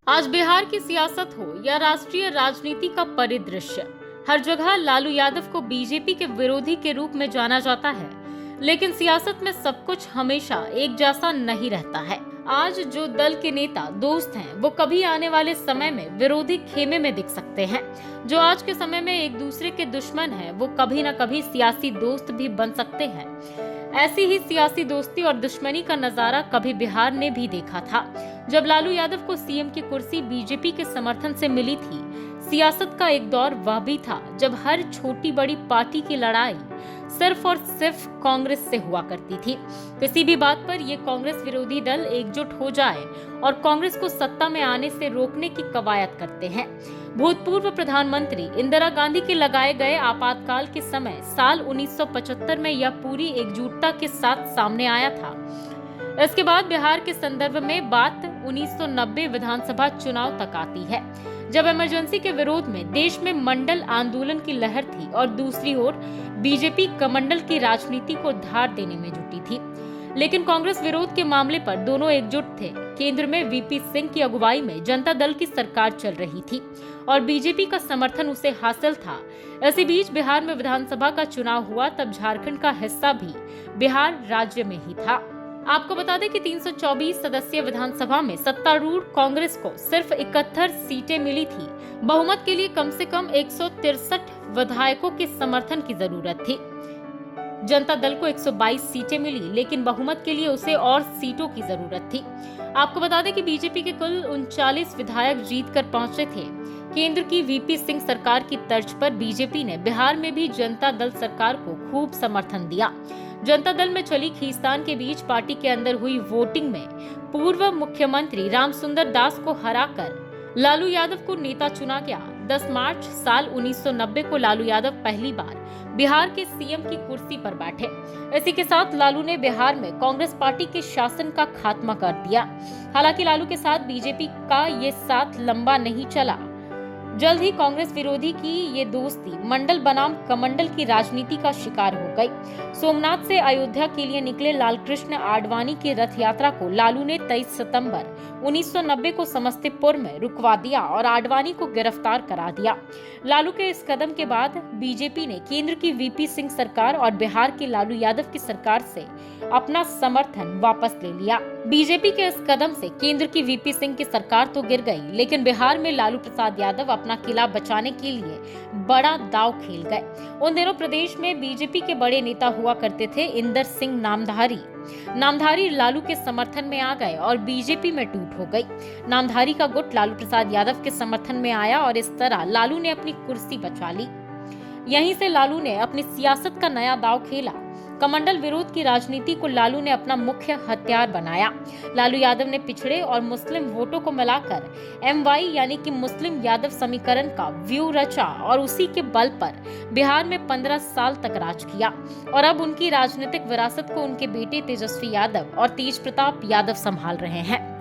आज बिहार की सियासत हो या राष्ट्रीय राजनीति का परिदृश्य, हर जगह लालू यादव को बीजेपी के विरोधी के रूप में जाना जाता है। लेकिन सियासत में सब कुछ हमेशा एक जैसा नहीं रहता है। आज जो दल के नेता दोस्त हैं, वो कभी आने वाले समय में विरोधी खेमे में दिख सकते हैं। जो आज के समय में एक दूसरे के दुश्मन हैं, वो कभी न कभी सियासी दोस्त भी बन सकते हैं। ऐसी ही सियासी दोस्ती और दुश्मनी का नजारा कभी बिहार ने भी देखा था, जब लालू यादव को सीएम की कुर्सी बीजेपी के समर्थन से मिली थी। सियासत का एक दौर वह भी था जब हर छोटी बड़ी पार्टी की लड़ाई सिर्फ और सिर्फ कांग्रेस से हुआ करती थी। किसी भी बात पर ये कांग्रेस विरोधी दल एकजुट हो जाए और कांग्रेस को सत्ता में आने से रोकने की कवायद करते हैं। भूतपूर्व प्रधानमंत्री इंदिरा गांधी के लगाए गए आपातकाल के समय साल 1975 में यह पूरी एकजुटता के साथ सामने आया था। इसके बाद बिहार के संदर्भ में बात 1990 विधानसभा चुनाव तक आती है, जब इमरजेंसी के विरोध में देश में मंडल आंदोलन की लहर थी और दूसरी ओर बीजेपी कमंडल की राजनीति को धार देने में जुटी थी। लेकिन कांग्रेस विरोध के मामले पर दोनों एकजुट थे। केंद्र में वीपी सिंह की अगुवाई में जनता दल की सरकार चल रही थी और बीजेपी का समर्थन उसे हासिल था। इसी बीच बिहार में विधानसभा का चुनाव हुआ, तब झारखंड का हिस्सा भी बिहार राज्य में ही था। आपको बता दें कि 324 सदस्यीय विधानसभा में सत्तारूढ़ कांग्रेस को सिर्फ 71 सीटें मिली थी। बहुमत के लिए कम से कम 163 विधायकों के समर्थन की जरूरत थी। जनता दल को 122 सीटें मिली, लेकिन बहुमत के लिए उसे और सीटों की जरूरत थी। आपको बता दें कि बीजेपी के कुल 39 विधायक जीत कर पहुंचे थे। केंद्र की वीपी सिंह सरकार की तर्ज पर बीजेपी ने बिहार में भी जनता दल सरकार को खूब समर्थन दिया। जनता दल में चली खींचतान के बीच पार्टी के अंदर हुई वोटिंग में पूर्व मुख्यमंत्री रामसुंदर दास को हराकर लालू यादव को नेता चुना गया। 10 मार्च साल 1990 को लालू यादव पहली बार बिहार के सीएम की कुर्सी पर बैठे। इसी के साथ लालू ने बिहार में कांग्रेस पार्टी के शासन का खात्मा कर दिया। हालांकि लालू के साथ बीजेपी का ये साथ लंबा नहीं चला। जल्द ही कांग्रेस विरोधी की ये दोस्ती मंडल बनाम कमंडल की राजनीति का शिकार हो गई। सोमनाथ से अयोध्या के लिए निकले लालकृष्ण आडवाणी की रथ यात्रा को लालू ने 23 सितंबर 1990 को समस्तीपुर में रुकवा दिया और आडवाणी को गिरफ्तार करा दिया। लालू के इस कदम के बाद बीजेपी ने केंद्र की वीपी सिंह सरकार और बिहार की लालू यादव की सरकार से अपना समर्थन वापस ले लिया। बीजेपी के इस कदम से केंद्र की वीपी सिंह की सरकार तो गिर गई, लेकिन बिहार में लालू प्रसाद यादव अपना किला बचाने के लिए बड़ा दांव खेल गए। उन दिनों प्रदेश में बीजेपी के बड़े नेता हुआ करते थे इंदर सिंह नामधारी लालू के समर्थन में आ गए और बीजेपी में टूट हो गई। नामधारी का गुट लालू प्रसाद यादव के समर्थन में आया और इस तरह लालू ने अपनी कुर्सी बचा ली। यहीं से लालू ने अपनी सियासत का नया दांव खेला। कमंडल विरोध की राजनीति को लालू ने अपना मुख्य हथियार बनाया। लालू यादव ने पिछड़े और मुस्लिम वोटों को मिलाकर MY यानी कि मुस्लिम यादव समीकरण का व्यू रचा और उसी के बल पर बिहार में 15 साल तक राज किया। और अब उनकी राजनीतिक विरासत को उनके बेटे तेजस्वी यादव और तेज प्रताप यादव संभाल रहे हैं।